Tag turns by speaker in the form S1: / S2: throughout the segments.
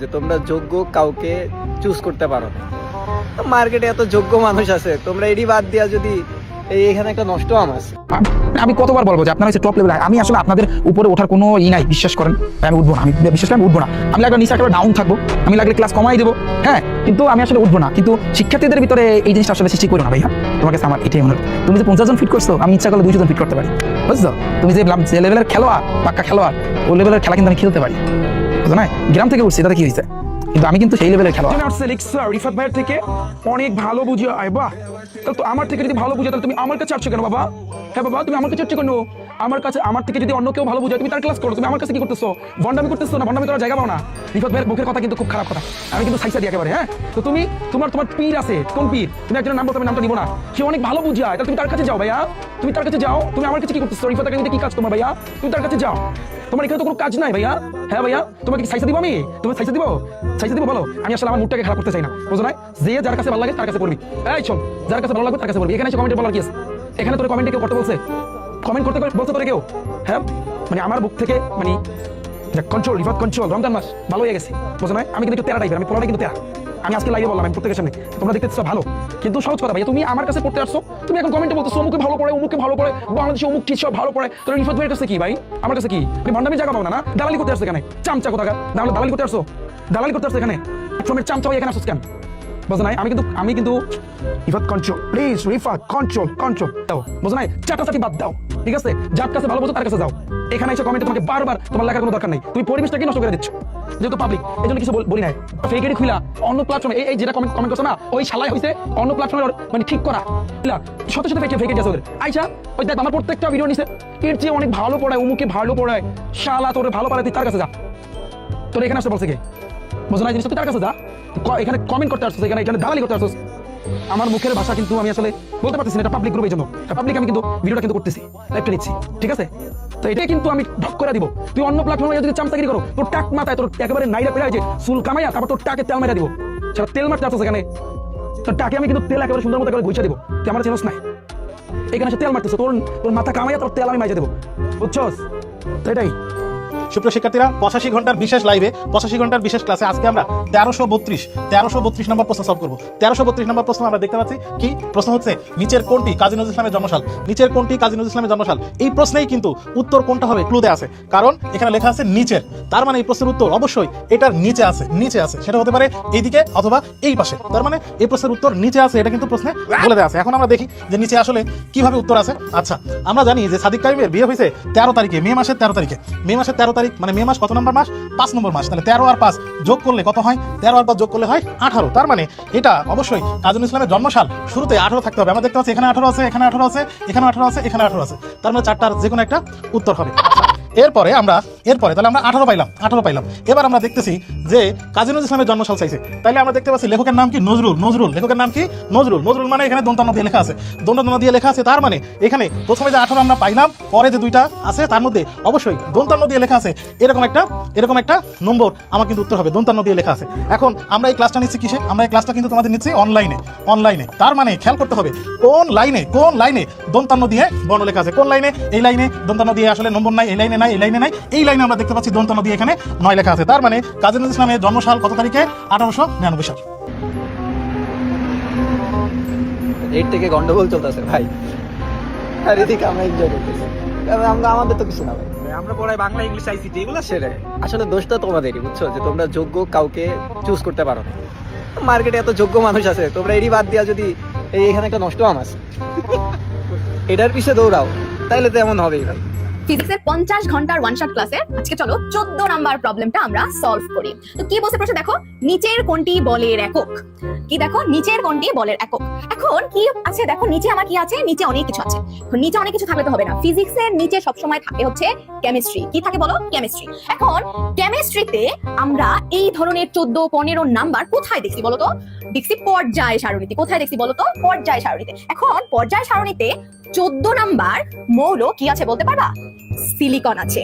S1: যে তোমরা যোগ্য কাউকে চুজ করতে পারো না। মার্কেটে এত যোগ্য মানুষ আছে, তোমরা এডি বাদ দিয়া যদি এখানে একটা নষ্ট আম আছে।
S2: আমি কতবার বলবো যে আপনারা হচ্ছে টপ লেভেল, আমি আসলে আপনাদের উপরে ওঠার কোনো নাই, বিশ্বাস করেন। আমি উঠবো না, আমি বিশ্বাস করেন উঠবো না। আমি লাগলে নিচে একেবারে ডাউন থাকবো, আমি লাগলে ক্লাস কমাই দেবো, হ্যাঁ, কিন্তু আমি আসলে উঠবো না। কিন্তু শিক্ষার্থীদের ভিতরে এই জিনিসটা আসলে সৃষ্টি করো না ভাইয়া, তোমার কাছে আমার এটাই মনে হয়। তুমি যে 50 জন ফিট করছো, আমি ইচ্ছা করলে 200 জন ফিট করতে পারি, বুঝছো? তুমি যে লেভেলের খেলোয়াড়, পাক্কা খেলোয়াড়, ওই লেভেলের খেলা কিন্তু আমি খেলতে পারি, বুঝছো না? গ্রাম থেকে উঠছি, তাতে কি হয়েছে? কিন্তু আমি কিন্তু সেই লেভেলের খেলোয়াড়। রিফাত ভাইয়ের থেকে অনেক ভালো বুঝিয়ে আয়, বাহ, তো আমার থেকে যদি ভালো বুঝে তাহলে তুমি আমার কাছে আসছো কেন বাবা? হ্যাঁ বাবা, তুমি আমার কাছে আসছো কেন? আমার থেকে যদি অন্য কেউ ভালো বুঝে তুমি তার ক্লাস করো, তুমি আমার কাছে কি করতেছো? ভন্ডামি করতেছো না? ভন্ডামি করার জায়গা পাও না। রিফাত ভাইয়ের মুখের কথা কিন্তু খুব খারাপ কথা, আমি কিন্তু সাইসা দিই একেবারে। হ্যাঁ, তো তুমি তোমার পীর আছে, কোন পীর? তুমি একজনের নাম বলতে, আমি নামটা নিব না, সে অনেক ভালো বুঝায়, তাহলে তুমি তার কাছে যাও ভাইয়া, তুমি তার কাছে যাও। তুমি আমার কাছে কি করতেছো? রিফাত একাডেমিতে কি কাজ তোমার ভাইয়া? তুমি তার কাছে যাও, তোমার এখানে তো কোনো কাজ নাই ভাইয়া। হ্যাঁ ভাইয়া, তোমাকে কি সাইসা দিব? আমি তোমাকে সাইসা দিব বলো? আমি আসলে আমার মুডটাকে খারাপ করতে চাই না, বুঝো না? যে যার কাছে ভালো লাগে তার কাছে পড়বি। এই শোন, যার কাছে ভালো লাগবে তার কাছে পড়বি। এখানে এসে কমেন্টে বলার কি আছে? এখানে তোর কমেন্টে কেউ করতে বলছে? কমেন্ট করতে বলছে তোরে কেউ? হ্যাঁ, মানে আমার বুক থেকে মানে কন্ট্রোল, রিভার্ট কন্ট্রোল। রমজান মাস ভালো হয়ে গেছে, বুঝো না? আমি কিন্তু একটু তেরা টাইপের, আমি পড়াটা কিন্তু তেরা। আমি আজকে লাইভে বললাম, আমি প্রত্যেকের সামনে, তোমরা দেখতেছো ভালো, কিন্তু সহজ কথা ভাইয়া, তুমি আমার কাছে পড়তে আসছো, তুমি এখন কমেন্টে বলতেছো অমুকে ভালো পড়ে, অমুকে ভালো পড়ে, বাংলাদেশে অমুক টিচার ভালো পড়ে। তোর রিফাত ভাইয়ের কাছে কি ভাই? আমার কাছে কি? তুমি ভন্ডামি জায়গা পাবো না, না দালালি করতে আসছো এখানে, চামচা কোথাকার। দালালি করতে আসছো, দালালি করতে আসছো এখানে, ফ্রমের চামচা ভাই এখানে আসছো কেন? বুঝো নাই? আমি কিন্তু Rifat control, please Rifat control দাও, বুঝো নাই? চাটাচাটি বাদ দাও, ঠিক আছে? যার কাছে ভালো বোঝো তার কাছে যাও। এখানে এসে কমেন্টে তোমাকে বারবার তোমার লেখার কোনো দরকার নেই, তুমি পরিবেশটাকে নষ্ট করে দিচ্ছ, যেহেতু পাবলিক, এই জন্য কিছু বলি নাই। ফেকেরই খুলা অন্য প্ল্যাটফর্মে এই যেটা কমেন্ট করছো না, ওই শালাই হইছে অন্য প্ল্যাটফর্মে মানে ঠিক করা শত শত ফেকে গেছে ওদের। আইসা ওই দেখ আমার প্রত্যেকটা ভিডিও নিছে, এর চেয়ে অনেক ভালো পড়ায়, অমুকে ভালো পড়ায়, শালা তোরে ভালো পারে, তুই তার কাছে যা। তোর এখানে আসতে বলছে কে? বুঝো না? জিনিস তুই তার কাছে যা, এখানে কমেন্ট করতে আসছিস, এখানে দালালি করতে আসছিস। আমার মুখের ভাষা কিন্তু আমি আসলে বলতে পারতেছি না, এটা পাবলিক গ্রুপের জন্য, পাবলিক আমি কিন্তু ভিডিওটা কিন্তু করতেছি, লাইভটা নিচ্ছি, ঠিক আছে? তো এটাই কিন্তু আমি ঢক করে দিব। তুই অন্য প্ল্যাটফর্মে যদি চামচাগিরি করো, তোর টাক মাথায় তোর একেবারে নাইরা পেয়ে যে চুল কামাইয়া, তারপর তোর টাকে তেল মেরা দিব। সেটা তেল মারতে আসছে এখানে, তোর টাকে আমি কিন্তু তেল একেবারে সুন্দর মতো করে ঘুষে দিব। তুই আমার চেনস নাই, এখানে সে তেল মারতেছে, তোর মাথা কামাইয়া তোর তেল আমি মাইজে দেবো, বুঝছস? তো এটাই।
S3: সুপ্রিয় শিক্ষার্থীরা, 85 ঘন্টার বিশেষ লাইভে 85 ঘন্টার বিশেষ ক্লাসে আজকে আমরা 1332 নম্বর প্রশ্ন সলভ করবো। 1332 নম্বর প্রশ্ন আমরা দেখতে পাচ্ছি কি প্রশ্ন হচ্ছে, নিচের কোনটি কাজী নজরুল ইসলামের জন্মসাল? নিচের কোনটি কাজী নজরুল ইসলামের জন্মসাল? এই প্রশ্নেই কিন্তু উত্তর কোনটা হবে ক্লু দেয়া আছে, কারণ এখানে লেখা আছে নিচের, তার মানে এই প্রশ্নের উত্তর অবশ্যই এটার নিচে আছে। সেটা হতে পারে এইদিকে অথবা এই পাশে, তার মানে এই প্রশ্নের উত্তর নিচে আছে, এটা কিন্তু প্রশ্নে বলে দেওয়া আছে। এখন আমরা দেখি যে নিচে আসলে কিভাবে উত্তর আছে। আচ্ছা, আমরা জানি যে সাদিক কাইমের বিয়ে হয়েছে 13 তারিখে, মে মাসের 13 তারিখে। মে মাসের 13 তারিখ মানে মে মাস কত নম্বর মাস? 5 নম্বর মাস। তাহলে 13 আর 5 যোগ করলে কত হয়? 13 আর 5 যোগ করলে হয় 18। তার মানে এটা অবশ্যই কাজী নজরুল ইসলামের জন্মসাল, শুরুতে 18 থাকতে হবে। আমরা দেখতে পাচ্ছি এখানে 18 আছে, এখানে 18 আছে, এখানে 18 আছে, এখানে 18 আছে, তার মানে চারটার যে কোনো একটা উত্তর হবে। এরপরে তাহলে আমরা 18 পাইলাম। এবার আমরা দেখতেছি যে কাজী নজরুল ইসলামের জন্মসাল চাইছে, তাহলে আমরা দেখতে পাচ্ছি লেখকের নাম কি? নজরুল। লেখকের নাম কি? নজরুল মানে এখানে দন্তান্ন দিয়ে লেখা আছে, তার মানে এখানে প্রথমে যে 18 আমরা পাইলাম, পরে যে দুইটা আছে তার মধ্যে অবশ্যই দন্তান্ন দিয়ে লেখা আছে। এরকম একটা নম্বর আমার কিন্তু উত্তর হবে, দন্তান্ন দিয়ে লেখা আছে। এখন আমরা এই ক্লাসটা নিচ্ছি কিসে? আমরা এই ক্লাসটা কিন্তু তোমাদের নিচ্ছি অনলাইনে। তার মানে খেয়াল করতে হবে কোন লাইনে দন্তান্ন দিয়ে বর্ণ লেখা আছে, কোন লাইনে? এই লাইনে দন্তান্ন দিয়ে আসলে নম্বর নাই, এই লাইনে নাই, এই লাইনে আমরা দেখতে পাচ্ছি দন্তান্ন দিয়ে এখানে 9 লেখা আছে। তার মানে কাজী নজরুল ইসলামের জন্মসাল কত তারিখে? 1899 সাল।
S1: এর থেকে গন্ডগোল চলতেছে ভাই, আর এদিকে আমরা এনজয় করতেছি, কারণ আমাদের তো কিছু না ভাই,
S2: আমরা পড়াই বাংলা, ইংলিশ, আইসিটি, এগুলো
S1: সেটাই আসলে দোষটা তোমাদেরই, বুঝছো? যে তোমরা যোগ্য কাউকে চুজ করতে পারো না। মার্কেটে এত যোগ্য মানুষ আছে, তোমরা এরই বাদ দিয়া যদি এখানে একটা নষ্ট আম আছে এটার পিছে দৌড়াও, তাইলে তো এমন হবেই ভাই।
S4: ফিজিক্সের 50 ঘন্টার ওয়ান শট ক্লাসে আজকে চলো 14 নাম্বার প্রবলেমটা আমরা সলভ করি। তো কি বলছে প্রশ্ন দেখো, নিচের কোনটি বলের একক? কি দেখো, নিচের কোনটি বলের একক। এখন কি আছে দেখো, নিচে আমার কি আছে? নিচে অনেক কিছু আছে। নিচে অনেক কিছু থাকলে তো হবে না, ফিজিক্সের নিচে সবসময় থাকে হচ্ছে কেমিস্ট্রি। কি থাকে বলো? কেমিস্ট্রি। এখন কেমিস্ট্রিতে আমরা এই ধরনের 14, 15 নাম্বার কোথায় দেখছি বলো তো? দেখছি পর্যায় সারণীতে। কোথায় দেখছি বলো তো? পর্যায় সারণীতে। এখন পর্যায় সারণীতে 14 নাম্বার মৌল কি আছে বলতে পারবা? সিলিকন আছে।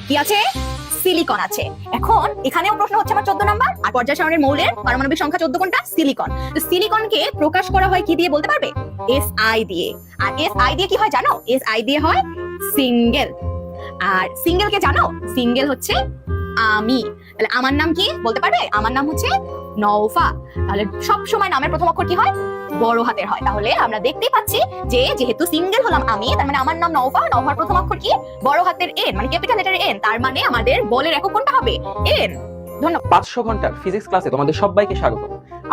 S4: কি আছে? সিলিকন আছে। এখন এখানেও প্রশ্ন হচ্ছে আমার 14 নাম্বার, আর পর্যায় সারণীর মৌলের পারমাণবিক সংখ্যা 14 কোনটা? সিলিকন। তো সিলিকনকে প্রকাশ করা হয় কি দিয়ে বলতে পারবে? SI দিয়ে। আর SI দিয়ে কি হয় জানো? SI দিয়ে হয় সিঙ্গেল। আর সিঙ্গেলকে জানো? সিঙ্গেল হচ্ছে আমি। তাহলে আমার নাম কি বলতে পারবে? আমার নাম হচ্ছে নওফা। তাহলে সব সময় নামের প্রথম অক্ষর কি হয়? বড় হাতের হয়। তাহলে আমরা দেখতেই পাচ্ছি যে যেহেতু সিঙ্গেল হলাম আমি, তার মানে আমার নাম নওফা, নওফার প্রথম অক্ষর কি? বড় হাতের এন, মানে ক্যাপিটাল লেটার এন। তার মানে আমাদের বলের একক কোনটা হবে? এন। ধন্যবাদ।
S5: 500 ঘন্টার ফিজিক্স ক্লাসে তোমাদের সবাইকে স্বাগত।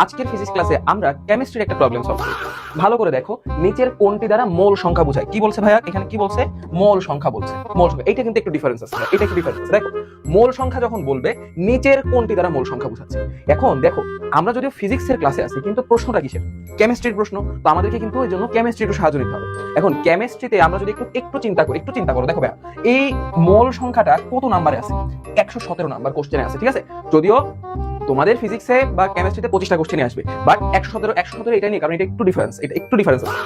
S5: আজকের ফিজিক্স ক্লাসে আমরা কেমিস্ট্রির একটা প্রবলেম সলভ করব। ভালো করে দেখো, নিচের কোনটি দ্বারা মোল সংখ্যা বোঝায়? কি বলছে ভাইয়া? এখানে কি বলছে? মোল সংখ্যা বলছে। মোল সংখ্যা, এটা কিন্তু একটু ডিফারেন্স আছে, এটা একটু ডিফারেন্স আছে। দেখো, মোল সংখ্যা যখন বলবে নিচের কোনটি দ্বারা মোল সংখ্যা বোঝাচ্ছে। এখন দেখো, আমরা যদিও ফিজিক্সের ক্লাসে আছি, কিন্তু প্রশ্নটা কিসের? কেমিস্ট্রির প্রশ্ন। তো আমাদেরকে কিন্তু এই জন্য কেমিস্ট্রি একটু সাহায্য নিতে হবে। এখন কেমিস্ট্রিতে আমরা যদি একটু চিন্তা করো, দেখো ভাইয়া, এই মোল সংখ্যাটা কত নাম্বারে আছে? 117 নাম্বার কোশ্চেনে আছে, ঠিক আছে? যদিও তোমাদের ফিজিক্সে বা কেমিস্ট্রিতে 25টা কোশ্চেনে আসবে, বাট 117 এটা নিয়ে, কারণ এটা একটু ডিফারেন্স আছে।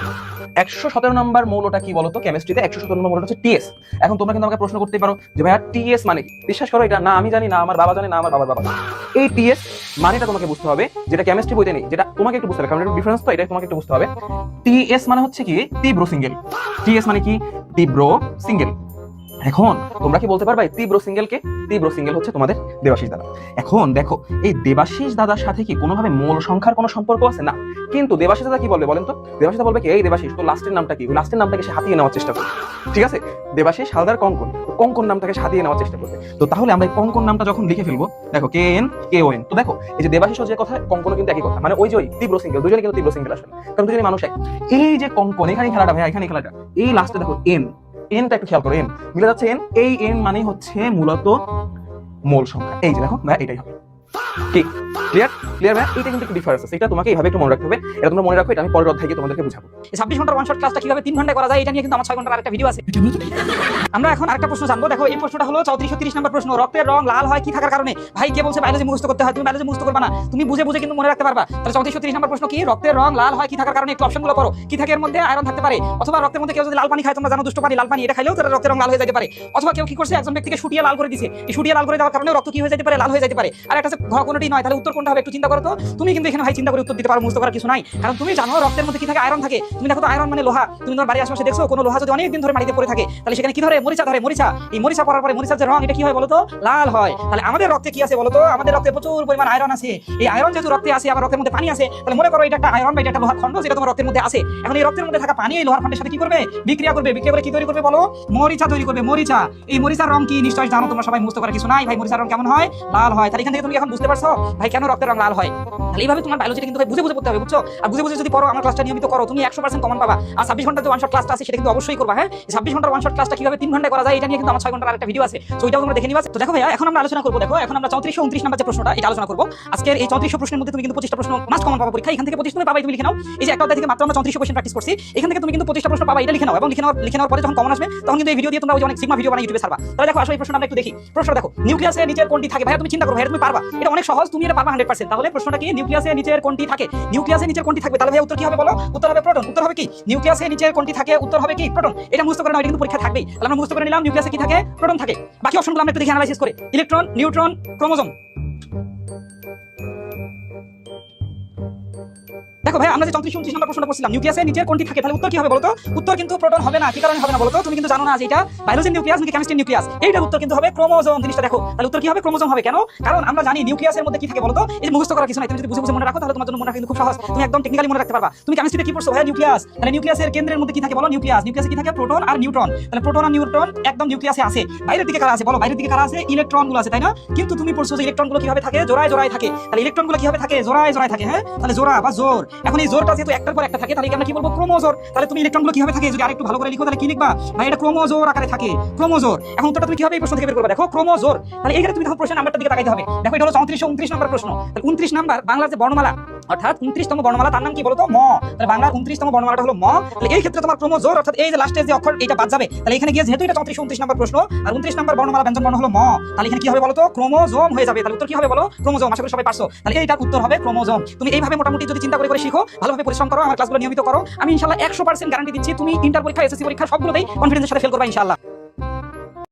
S5: 117 নাম্বার মৌলটা কি বলতো? কেমিস্ট্রিতে 117 নম্বর মৌলটা হচ্ছে টিএস। এখন তোমরা কিন্তু আমাকে প্রশ্ন করতে পারো যে ভাইয়া টিএস মানে কি? বিশ্বাস করো, এটা না আমি জানি, না আমার বাবা জানে, না আমার বাবার বাবা। এই টিএস মানেটা তোমাকে বুঝতে হবে, যেটা কেমিস্ট্রি বইতে নেই, যেটা তোমাকে একটু বুঝতে হবে, কারণ এটা ডিফারেন্স, তো এটা তোমাকে একটু বুঝতে হবে। টিএস মানে হচ্ছে কি? তীব্র সিঙ্গেল। টিএস মানে কি? তীব্র সিঙ্গেল। এখন তোমরা কি বলতে পারবে তীব্র সিঙ্গেলকে? তীব্র সিঙ্গেল হচ্ছে তোমাদের দেবাশিস দাদা। এখন দেখো, এই দেবাশিস দাদার সাথে কি কোনোভাবে মোল সংখ্যার কোনো সম্পর্ক আছে? না। কিন্তু দেবাশিস দাদা কি বলবে বলেন তো? দেবাশিস দাদা বলবে কি, এই দেবাশিস তো লাস্টের নামটা কি? লাস্টের নামটাকে সে হাতিয়ে নেওয়ার চেষ্টা করবে, ঠিক আছে? দেবাশিস হালদার কঙ্কন নামটাকে হাতিয়ে নেওয়ার চেষ্টা করবে। তো তাহলে আমরা এই কঙ্কন নামটা যখন লিখে ফেলবো, দেখো KN তো দেখো, এই যে দেবাশিস যে কথা, কঙ্কনও কিন্তু একই কথা, মানে ওই যে ওই তীব্র সিঙ্গেল, দুজনে কিন্তু তীব্র সিঙ্গেল আসলে, কারণ দুজনে মানুষ এক। এই যে কঙ্কন, এখানে খেলাটা ভাইয়া, এখানে খেলাটা, এই লাস্টে দেখো এনটা একটু খেয়াল করো, এন মিলে যাচ্ছে, এই এন মানে হচ্ছে মূলত মোল সংখ্যা। এই যে দেখো ভাই, এটাই হবে। কি ক্লিয়ার ভাই? এটা কিন্তু একটু ডিফারেন্স আছে, এটা তোমাকে এইভাবে একটু মনে রাখতে হবে। এটা তোমরা মনে রাখো, এটা আমি পরের অধ্যায়ে গিয়ে তোমাদেরকে বুঝাবো।
S2: 26 ঘন্টার ওয়ান শট ক্লাসটা কিভাবে 3 ঘন্টায় করা যায়, এটা নিয়ে কিন্তু আমার 6 ঘন্টার আরেকটা ভিডিও আছে। আমরা এখন আরেকটা প্রশ্ন জানবো। দেখো, এই প্রশ্নটা হলো 3430 নম্বর প্রশ্ন। রক্তের রং লাল হয় কি থাকার কারণে? ভাই, কে বলছে বায়োলজি মুখস্থ করতে হয়? তুমি বায়োলজি মুখস্থ করবে না, তুমি বুঝে কিন্তু মনে রাখতে পারবা। তাহলে 3430 নম্বর প্রশ্ন কি? রক্তের রং লাল হয় কি থাকার কারণে? একটু অপশনগুলো পড়ো। কি থাকে এর মধ্যে? আয়রন থাকতে পারে, অথবা রক্তের মধ্যে কেউ যদি লাল পানি খায়, তোমরা জানো দুষ্ট পানি, লাল পানি, এটা খাইলেও তার রক্তের রং লাল হয়ে যেতে পারে। অথবা কেউ কি করছে, একজন ব্যক্তিকে শুটিয়ে লাল করে দিয়েছে, এই শুটিয়ে লাল করে দেওয়ার কারণে রক্ত কি হয়ে যেতে পারে? লাল হয়ে যেতে পারে। আর একটা ঘ কোনটি নয়, তাহলে উত্তর কোনটা হবে? একটু চিন্তা করো তো। তুমি কিন্তু এখানে ভাই চিন্তা করে উত্তর দিতে পারো, মুখস্থ করার কিছু নাই, কারণ তুমি জানো রক্তের মধ্যে কি থাকে? আয়রন থাকে। তুমি দেখো তো, আয়রন মানে লোহা। তুমি তোমার বাড়ির আশেপাশে দেখছো কোনো লোহা যদি অনেক দিন ধরে মাটিতে পড়ে থাকে, তাহলে সেখানে কি ধরে? মরিচা ধরে। মরিচা, এই মরিচা পড়ার পরে মরিচার যে রং, এটা কি হয় বলতো? লাল হয়। তাহলে আমাদের রক্তে কি আছে বলতো? আমাদের রক্তে প্রচুর পরিমাণ আয়রন আছে। এই আয়রন যেহেতু রক্তে আছে, আবার রক্তের মধ্যে পানি আছে, তাহলে মনে করো এটা একটা আয়রন বা এটা একটা লোহার খন্ড, যেটা তোমার রক্তের মধ্যে আছে। এখন এই রক্তের মধ্যে থাকা পানি এই লোহার খন্ডের সাথে কি করবে? বিক্রিয়া করবে কি তৈরি করবে বলো? মরিচা তৈরি করবে। মরিচা, এই মরিচার রং কি নিশ্চয়ই জানো তোমরা সবাই, মুখস্থ করার কিছু নাই। ভাই, মরিচার রং কেমন হয়? লাল হয়। তাহলে এখান থেকে তুমি এখন বুঝতে পারছো ভাই কেন রক্তের রং লাল হয়। তাহলে এইভাবে তোমার বায়োলজিটা কিন্তু বুঝে পড়তে হবে, বুঝছো? আর বুঝে যদি পড়ো, আমার ক্লাসটা নিয়মিত করো, তুমি 100% কমন পাবা। আর 26 ঘন্টার যে ওয়ান শট ক্লাসটা আছে, সেটা কিন্তু অবশ্যই করবা। হ্যাঁ, 26 ঘন্টার ওয়ান শট ক্লাসটা কিভাবে 3 ঘন্টায় করা যায়, এটা নিয়ে কিন্তু আমার 6 ঘন্টার আরেকটা ভিডিও আছে, তো ওইটাও তোমরা দেখে নিবা। তো দেখো ভাইয়া, এখন আমরা আলোচনা করবো। দেখো, এখন আমরা 3429 নাম্বার যে প্রশ্নটা, এটা আলোচনা করবো। আজকের এই 3400 প্রশ্নের মধ্যে তুমি কিন্তু 25টা প্রশ্ন মাস্ট কমন পাবা পরীক্ষা। এখান থেকে 25 তুমি পাবাই, তুমি লিখে নাও। এই যে একটা অধ্যায় থেকে মাত্র আমরা 3400 কোশ্চেন প্র্যাকটিস করছি, এখান থেকে তুমি কিন্তু 25টা প্রশ্ন পাবা, এটা লিখে নাও। এবং লিখে নেওয়ার পরে যখন কমন আসবে, তখন কিন্তু এই ভিডিও দিয়ে তোমরা ওই অনেক সিগমা ভিডিও বানাই ইউটিউবে ছাড়বা। তাহলে দেখো, আসলে এই প্রশ্নটা আমরা একটু দেখি। প্রশ্নটা দেখো, নিউক্লিয়াসের নিচের কোনটি থাকে? ভাইয়া তুমি চিন্তা করো, ভাইয়া তুমি পারবা, এটা অনেক সহজ, তুমি এটা পারবা 100%। তাহলে প্রশ্নটা কি? নিউক্লিয়াসের নিচের কোনটি থাকে? নিউক্লিয়াসের নিচের কোনটি থাকবে? তাহলে ভাইয়া উত্তর কি হবে বলো? উত্তর হবে প্রোটন। উত্তর হবে কি? নিউক্লিয়াসের নিচের কোনটি থাকে? উত্তর হবে কি? প্রোটন। এটা মুখস্থ করে নাও, এটা কিন্তু পরীক্ষা থাকবেই। তাহলে আমরা মুখস্থ করে নিলাম, নিউক্লিয়াসে কি থাকে? প্রোটন থাকে। বাকি অপশনগুলো আমরা একটু দেখে অ্যানালাইসিস করে। Electron, neutron, chromosome. দেখো ভাই, আমরা যে 3429 নম্বর প্রশ্নটা করছিলাম, নিউক্লিয়াসের নিচের কোনটি থাকে, তাহলে উত্তর কি হবে বলতো? উত্তর কিন্তু প্রোটন হবে না। কি কারণে হবে না বলতো? তুমি কিন্তু জানো না যে এটা বায়োলজির নিউক্লিয়াস নাকি কেমিস্ট্রির নিউক্লিয়াস। এইটার উত্তর কিন্তু হবে ক্রোমোজোম। জিনিসটা দেখো, তাহলে উত্তর কি হবে? ক্রোমোজোম হবে। কেন? কারণ আমরা জানি নিউক্লিয়াসের মধ্যে কি থাকে বলতো? এই যে মুখস্থ করার কিছু নাই, তুমি যদি বুঝে মনে রাখো, তাহলে তোমার জন্য মনে রাখা কিন্তু খুব সহজ, তুমি একদম টেকনিক্যালি মনে রাখতে পারবা। তুমি কেমিস্ট্রিতে কি পড়ছো ভাই? নিউক্লিয়াস। তাহলে নিউক্লিয়াসের কেন্দ্রের মধ্যে কি থাকে বলো? নিউক্লিয়াসে কি থাকে? প্রোটন আর নিউট্রন। তাহলে প্রোটন আর নিউট্রন একদম নিউক্লিয়াসে আছে। বাইরের দিকে কারা আছে বলো? বাইরের দিকে কারা আছে? ইলেকট্রনগুলো আছে, তাই না? কিন্তু তুমি পড়ছো যে ইলেকট্রনগুলো কিভাবে থাকে? জোড়ায় থাকে। তাহলে ইলেকট্রনগুলো কিভাবে থাকে? জোড়ায় থাকে। হ্যাঁ, তাহলে জোড়া বা জোর। এখন এই জোরটা যেহেতু একটার পর একটা থাকে, তাহলে আমরা কি বলবো? ক্রোমোজোর। তাহলে তুমি ইলেকট্রনগুলো কিভাবে থাকে যদি আরেকটু ভালো করে লিখো, তাহলে কি লিখবা ভাই? এটা ক্রোমোজোর আকারে থাকে, ক্রোমোজোর। এখন উত্তরটা তুমি কিভাবে এই প্রশ্ন থেকে বের করবে? দেখো, ক্রোমোজোর। তাহলে এইখানে তুমি দেখো প্রশ্নের নাম্বারটার দিকে তাকাইতে হবে। দেখো, এটা হলো 3429 নম্বর প্রশ্ন। তাহলে 29 নাম্বার বাংলার যে বর্ণমালা, অর্থাৎ 29তম বর্ণমালা, তার নাম কি বলতো? ম। তাহলে বাংলার 29তম বর্ণমালাটা হলো ম। তাহলে এই ক্ষেত্রে তোমার ক্রোমোজোর, অর্থাৎ এই যে লাস্টের যে অক্ষর, এটা বাদ যাবে। তাহলে এখানে গিয়ে যেহেতু এটা 3429 নম্বর প্রশ্ন, আর 29 নম্বর বর্ণমালা ব্যঞ্জন বর্ণ হলো ম, তাহলে এখানে কি হবে বলতো? ক্রোমোজোম হয়ে যাবে। তাহলে উত্তর কি হবে বলো? ক্রোমোজোম। আশা করি সবাই পারছো। তাহলে এইটার উত্তর হবে ক্রোমোজোম। তুমি এইভাবে মোটামুটি যদি চিন্তা করে শিখো, ভালোভাবে পরিশ্রম করো, আমার ক্লাসগুলো নিয়মিত করো, আমি ইনশাআল্লাহ 100% গ্যারান্টি দিচ্ছি তুমি ইন্টার পরীক্ষা, এসএসসি পরীক্ষা সবগুলোতেই কনফিডেন্সের সাথে ফেল করবা ইনশাআল্লাহ।